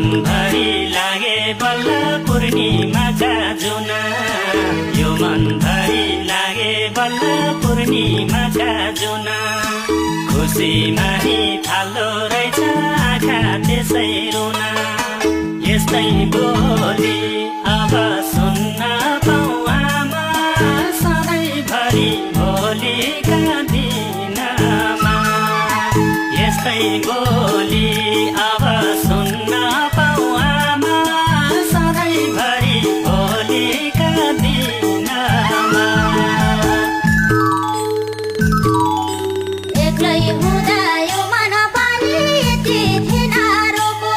मनभरि लागे बल्ल पूर्णिमाका जुना यो मनभरि लागे बल्ल पूर्णिमाका जुना खुसीमा नि थाल्दो रहेछ आँखा त्यसै रुना यस्तै बोली अब सुन्न पाऊ आमा सधैँभरि भोलिका दिनमा यस्तै बोली अब सुन्न पाऊ आमा सधैँभरि भोलिका दिनमा एक्लै हुँदा यो मन पनि यति थिएन रोको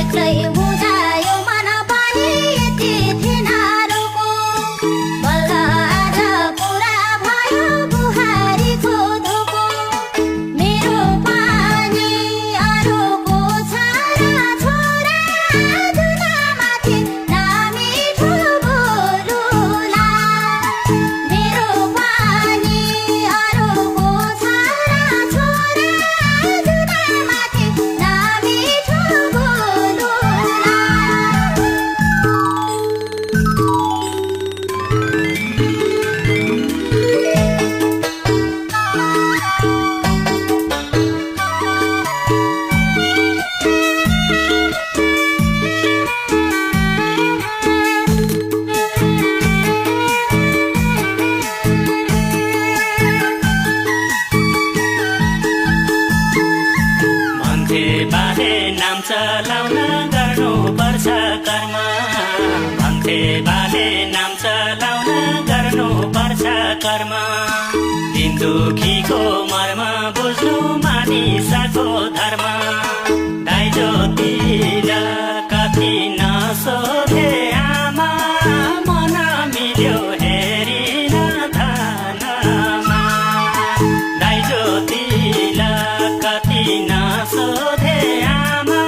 एक्लै हुँदा यो मन पनि यति थिएन रोको बल्ल आज पुरा भयो बुहारीको धोको मेरो पानी अरूको छारा छोरा दुनामाथि नमिठो बोलुला मेरो पानी अरूको छारा छोरा दुनामाथि नमिठो बोलुला भन्थे बाले नाम चलाउन गर्नुपर्छ कर्म भन्थे बाले नाम चलाउन गर्नुपर्छ कर्म दिन दुखीको मर्म बुझ्नु मानिसको धर्म दाइजोतिर कति नसोधे आमा मन मिल्यो हेरिन धनमा दाइजोतिर कति नसोधे आमा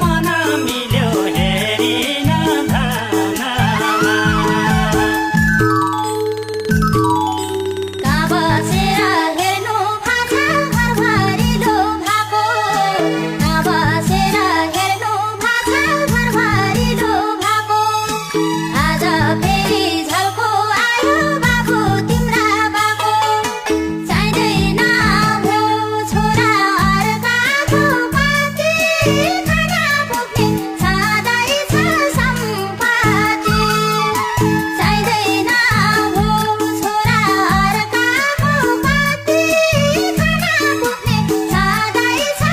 मन मिल्यो हेरिन धनमा कहाँ बसेर हेर्नु भाषा घरभरि लोभाको कहाँ बसेर हेर्नु भाषा घरभरि लोभाको आज फेरि झल्को आयो बाबु तिम्रा बाबु चाहिँदैन भ्यौ छोरा अर्काको पाती खाना पुग्ने छँदैछ सम्पत्ति चाहिँदैन भ्यौ छोरा अर्काको पाती खाना पुग्ने छँदैछ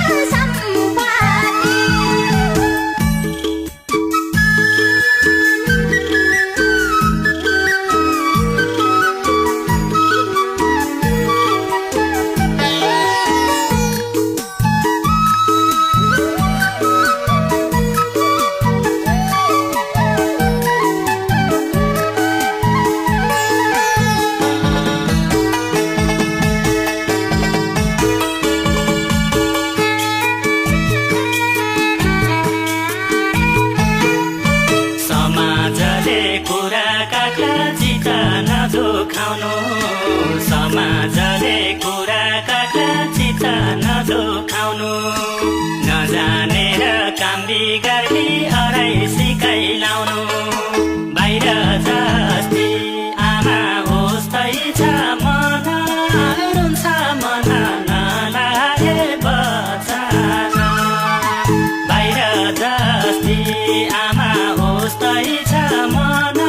समाजले कुरा काट्ला चित नदुखाउनु समाजले कुरा काट्ला चित नदुखाउनु नजानेर काम बिगार्ने अराइ सिकाइलाउनु बाहिर जस्ती आमा होस्तै छ मन रुन्छ मन नलागे बचन बाहिर जस्ती आमा होस्तै छ मन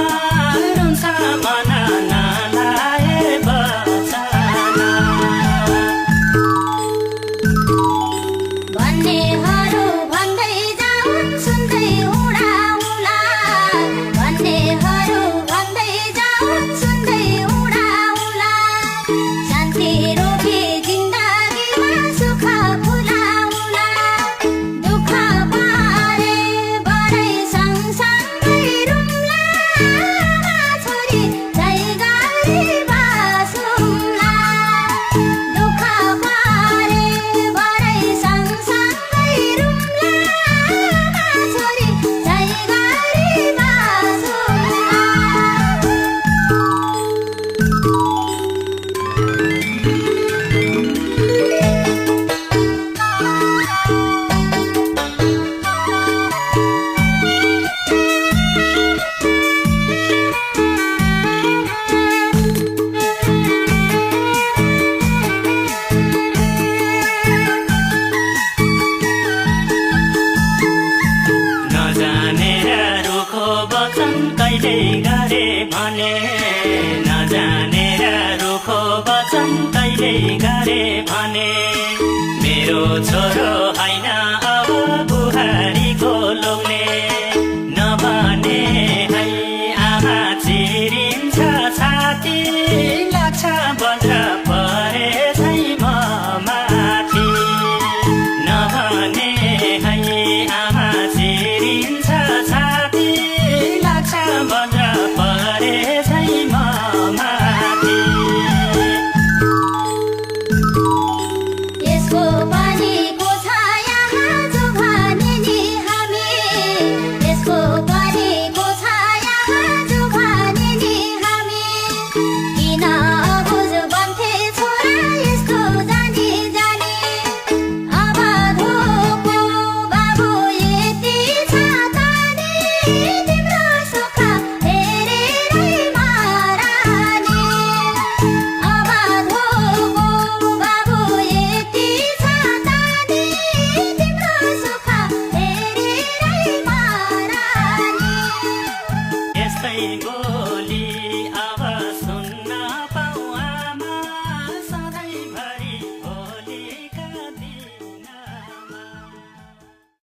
रुन्छ मन नलागे बचन तैले गरे भने नजानेर रुखो वचन तैले गरे भने मेरो छोरो होइन अब बुहारीको लोग्ने नभने है आमा चिरिन्छ छाती लाग्छ बज्र परे झै म माथि नभने है आमा चिरिन्छ छाती लाग्छ बज्र परे झै म माथि यसको पानीको छाया जो भने नि हामी यसको पानीको छाया जो भने नि हामी किन अबुझ बन्थे छोरा यस्तो जानी जानी अब धोको बाबु यति छ तानी तिम्रो सुख हेरेरै महारानी अब धोको बाबु यति छ तानी तिम्रो सुख हेरेरै महारानी यस्तै गो